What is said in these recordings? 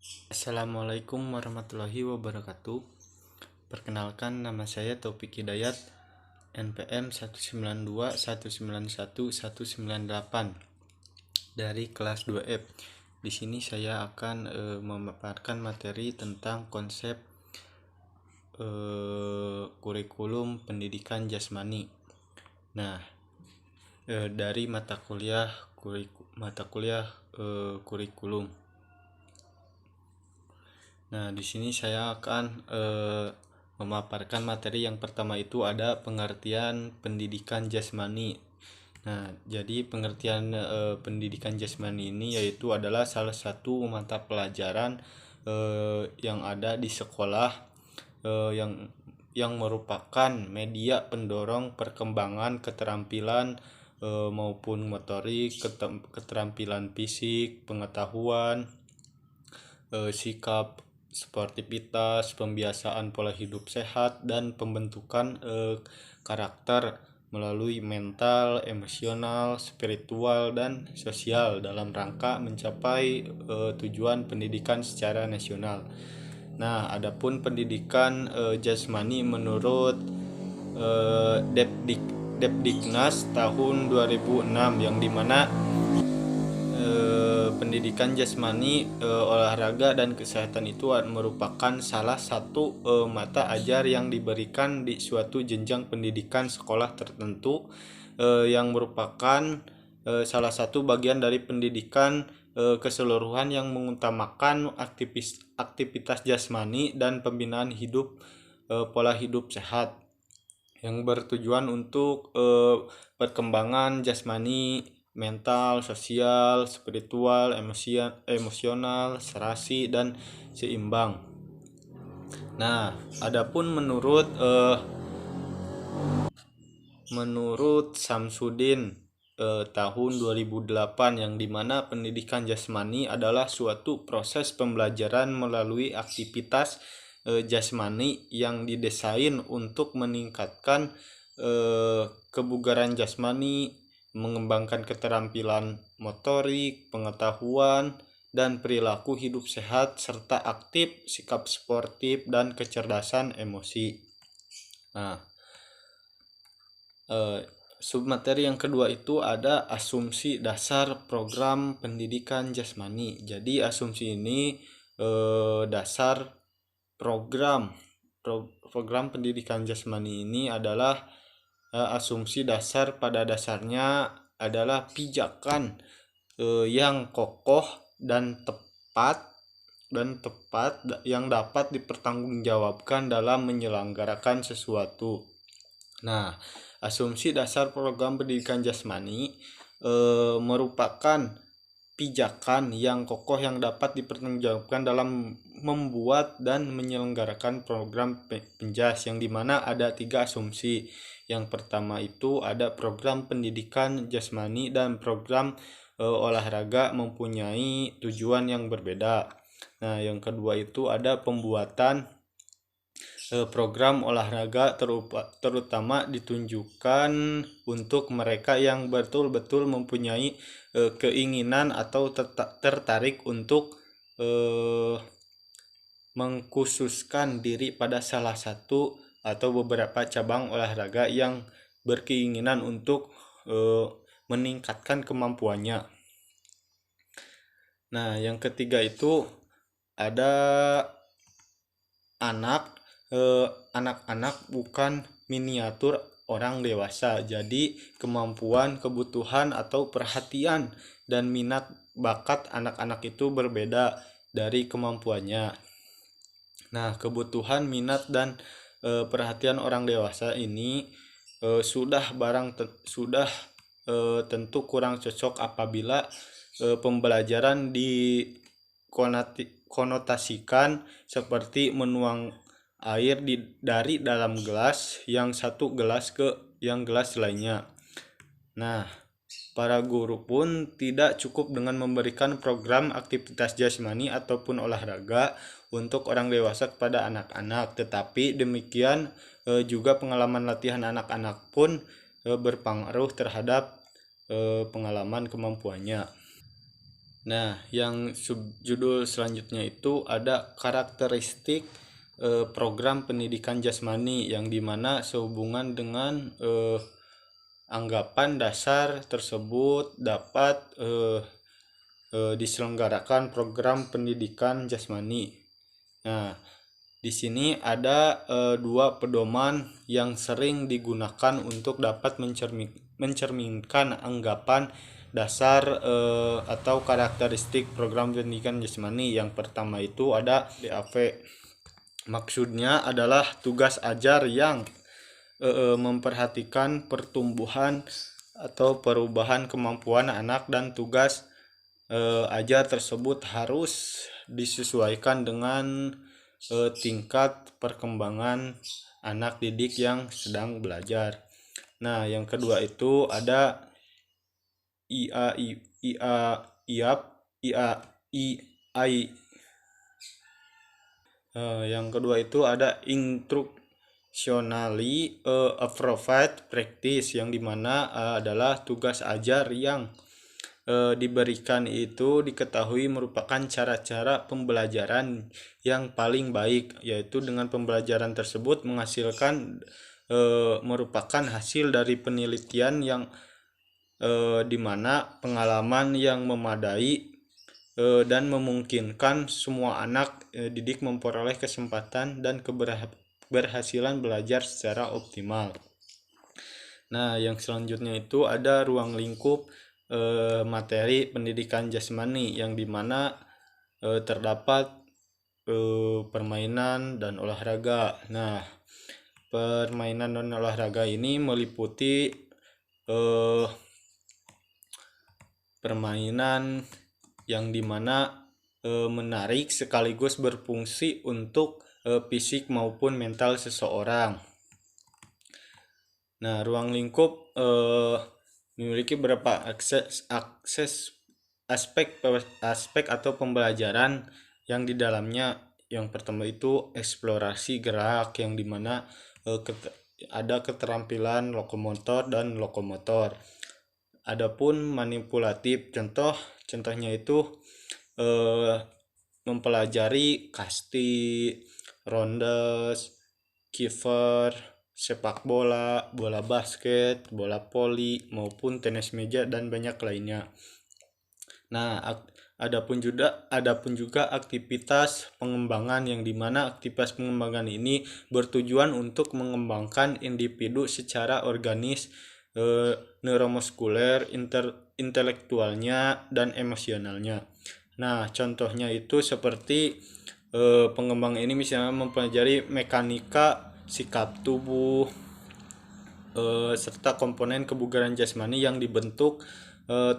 Assalamualaikum warahmatullahi wabarakatuh. Perkenalkan, nama saya Taufik Hidayat, NPM 192191198 dari kelas 2F. Di sini saya akan memaparkan materi tentang konsep kurikulum pendidikan jasmani. Nah, dari mata kuliah kurikulum. Nah, di sini saya akan memaparkan materi yang pertama, itu ada pengertian pendidikan jasmani. Nah, jadi pengertian pendidikan jasmani ini yaitu adalah salah satu mata pelajaran yang ada di sekolah yang merupakan media pendorong perkembangan keterampilan maupun motorik, keterampilan fisik, pengetahuan, sikap, sportivitas, pembiasaan pola hidup sehat, dan pembentukan karakter melalui mental, emosional, spiritual, dan sosial dalam rangka mencapai tujuan pendidikan secara nasional. Nah, adapun pendidikan jasmani menurut Depdiknas tahun 2006, yang dimana pendidikan jasmani, olahraga, dan kesehatan itu merupakan salah satu mata ajar yang diberikan di suatu jenjang pendidikan sekolah tertentu, yang merupakan salah satu bagian dari pendidikan keseluruhan yang mengutamakan aktivitas jasmani dan pembinaan pola hidup sehat yang bertujuan untuk perkembangan jasmani, mental, sosial, spiritual, emosional, serasi, dan seimbang. Nah, adapun menurut Samsudin tahun 2008, yang dimana pendidikan jasmani adalah suatu proses pembelajaran melalui aktivitas jasmani yang didesain untuk meningkatkan kebugaran jasmani, mengembangkan keterampilan motorik, pengetahuan, dan perilaku hidup sehat, serta aktif, sikap sportif, dan kecerdasan emosi. Nah, submateri yang kedua itu ada asumsi dasar program pendidikan jasmani. Jadi asumsi ini dasar program pendidikan jasmani ini adalah asumsi dasar, pada dasarnya adalah pijakan yang kokoh dan tepat yang dapat dipertanggungjawabkan dalam menyelenggarakan sesuatu. Nah, asumsi dasar program pendidikan jasmani merupakan pijakan yang kokoh yang dapat dipertanggungjawabkan dalam membuat dan menyelenggarakan program penjas, yang dimana ada 3 asumsi. Yang pertama itu ada program pendidikan jasmani dan program olahraga mempunyai tujuan yang berbeda. Nah, yang kedua itu ada pembuatan program olahraga terutama ditunjukkan untuk mereka yang betul-betul mempunyai keinginan atau tertarik untuk mengkhususkan diri pada salah satu atau beberapa cabang olahraga yang berkeinginan untuk meningkatkan kemampuannya. Nah, yang ketiga itu ada anak-anak bukan miniatur orang dewasa. Jadi kemampuan, kebutuhan, atau perhatian dan minat bakat anak-anak itu berbeda dari kemampuannya. Nah, kebutuhan, minat, dan perhatian orang dewasa ini sudah tentu kurang cocok apabila pembelajaran dikonotasikan seperti menuang air dari dalam gelas yang satu gelas ke yang gelas lainnya. Nah, para guru pun tidak cukup dengan memberikan program aktivitas jasmani ataupun olahraga untuk orang dewasa kepada anak-anak, tetapi demikian juga pengalaman latihan anak-anak pun berpengaruh terhadap pengalaman kemampuannya. Nah, yang subjudul selanjutnya itu ada karakteristik program pendidikan jasmani, yang dimana sehubungan dengan anggapan dasar tersebut dapat diselenggarakan program pendidikan jasmani. Nah, di sini ada dua pedoman yang sering digunakan untuk dapat mencerminkan anggapan dasar atau karakteristik program pendidikan jasmani. Yang pertama itu ada DAV. Maksudnya adalah tugas ajar yang memperhatikan pertumbuhan atau perubahan kemampuan anak, dan tugas ajar tersebut harus disesuaikan dengan tingkat perkembangan anak didik yang sedang belajar. Nah, yang kedua itu ada IA IAP I yang kedua itu ada instructionally appropriate practice, yang dimana adalah tugas ajar yang diberikan itu diketahui merupakan cara-cara pembelajaran yang paling baik, yaitu dengan pembelajaran tersebut menghasilkan merupakan hasil dari penelitian yang dimana pengalaman yang memadai dan memungkinkan semua anak didik memperoleh kesempatan dan keberhasilan belajar secara optimal. Nah, yang selanjutnya itu ada ruang lingkup materi pendidikan jasmani, yang dimana terdapat permainan dan olahraga. Nah, permainan dan olahraga ini meliputi permainan yang dimana menarik sekaligus berfungsi untuk fisik maupun mental seseorang. Nah, ruang lingkup memiliki beberapa aspek atau pembelajaran yang di dalamnya. Yang pertama itu eksplorasi gerak, yang dimana ada keterampilan lokomotor dan lokomotor. Adapun manipulatif, contohnya itu mempelajari kasti, rondes, kiper, sepak bola, bola basket, bola voli, maupun tenis meja dan banyak lainnya. Nah, adapun juga aktivitas pengembangan, yang dimana aktivitas pengembangan ini bertujuan untuk mengembangkan individu secara organis, neuromuskuler, intelektualnya, dan emosionalnya. Nah, contohnya itu seperti pengembang ini misalnya mempelajari mekanika sikap tubuh serta komponen kebugaran jasmani yang dibentuk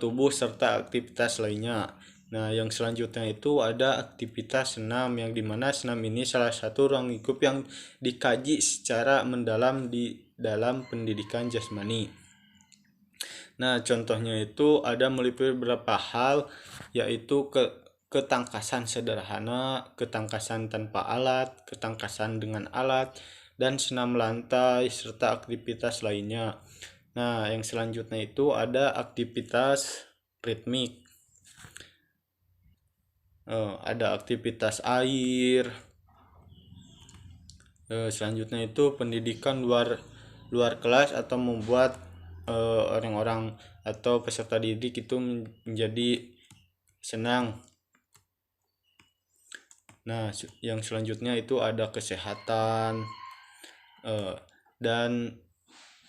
tubuh serta aktivitas lainnya. Nah, yang selanjutnya itu ada aktivitas senam, yang dimana senam ini salah satu ruang lingkup yang dikaji secara mendalam di dalam pendidikan jasmani. Nah, contohnya itu ada meliputi beberapa hal, yaitu ketangkasan sederhana, ketangkasan tanpa alat, ketangkasan dengan alat, dan senam lantai, serta aktivitas lainnya. Nah, yang selanjutnya itu ada aktivitas ritmik. Ada aktivitas air. Selanjutnya itu pendidikan luar kelas, atau membuat orang-orang atau peserta didik itu menjadi senang. Nah, yang selanjutnya itu ada kesehatan, dan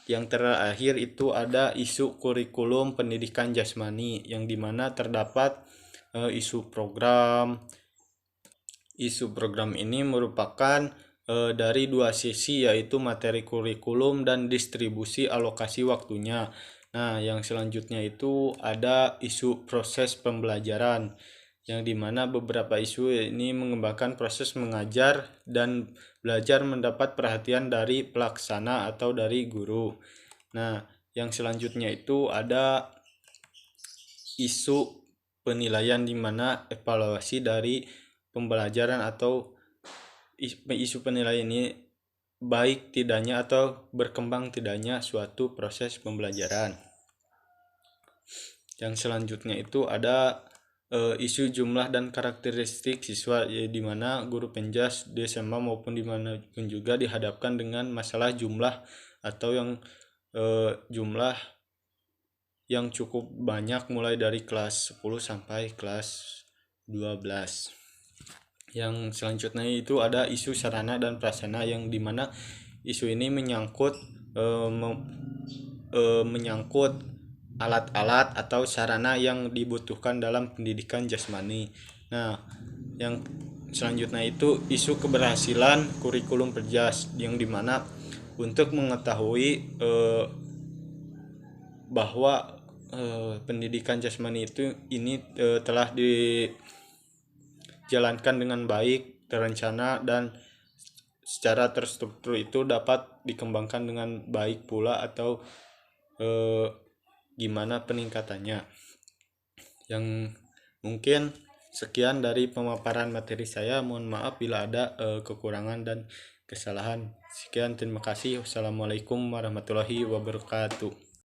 yang terakhir itu ada isu kurikulum pendidikan jasmani, yang dimana terdapat isu program. Isu program ini merupakan dari dua sisi, yaitu materi kurikulum dan distribusi alokasi waktunya. Nah, yang selanjutnya itu ada isu proses pembelajaran, yang dimana beberapa isu ini mengembangkan proses mengajar dan belajar mendapat perhatian dari pelaksana atau dari guru. Nah, yang selanjutnya itu ada isu penilaian, dimana evaluasi dari pembelajaran atau isu penilaian ini baik tidaknya atau berkembang tidaknya suatu proses pembelajaran. Yang selanjutnya itu ada isu jumlah dan karakteristik siswa, ya, di mana guru penjas di SMA maupun dimanapun juga dihadapkan dengan masalah jumlah atau jumlah yang cukup banyak mulai dari kelas 10 sampai kelas 12. Yang selanjutnya itu ada isu sarana dan prasarana, yang dimana isu ini menyangkut menyangkut alat-alat atau sarana yang dibutuhkan dalam pendidikan jasmani. Nah, yang selanjutnya itu isu keberhasilan kurikulum perjas, yang dimana untuk mengetahui bahwa pendidikan jasmani itu ini telah dijalankan dengan baik, terencana, dan secara terstruktur itu dapat dikembangkan dengan baik pula, atau gimana peningkatannya. Yang mungkin sekian dari pemaparan materi saya. Mohon maaf bila ada kekurangan dan kesalahan. Sekian, terima kasih. Wassalamualaikum warahmatullahi wabarakatuh.